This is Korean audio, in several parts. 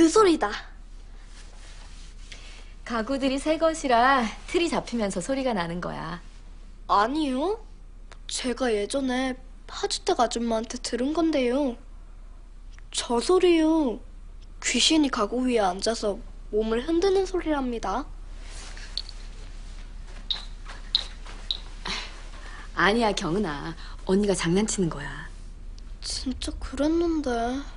그 소리다. 가구들이 새 것이라 틀이 잡히면서 소리가 나는 거야. 아니요. 제가 예전에 파주댁 아줌마한테 들은 건데요. 저 소리요. 귀신이 가구 위에 앉아서 몸을 흔드는 소리랍니다. 아니야, 경은아. 언니가 장난치는 거야. 진짜 그랬는데.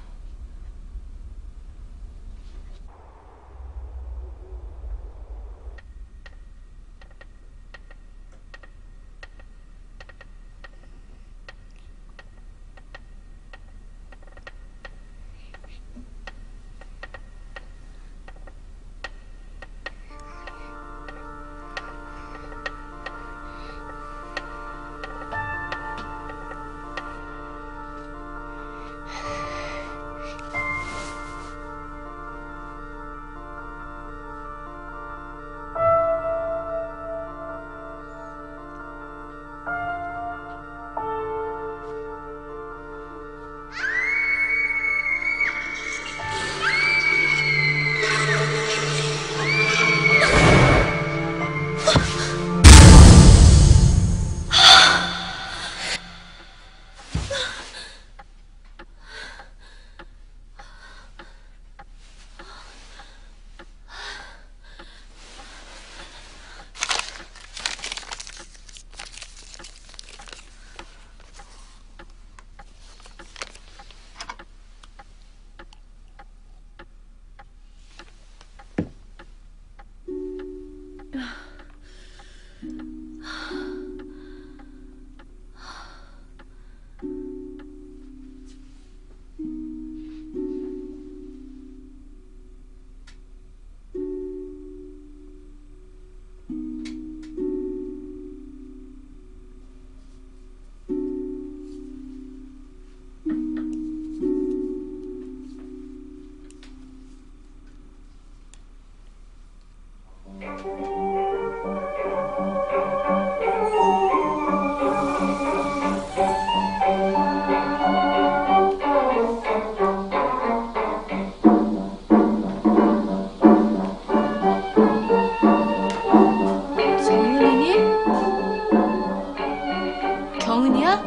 경은이야?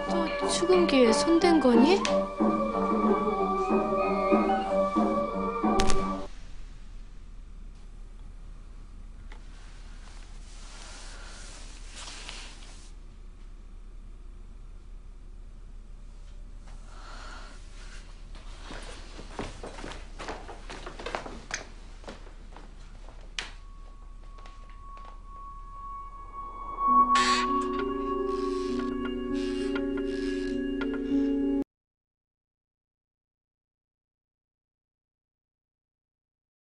또 출근기에 손댄 거니?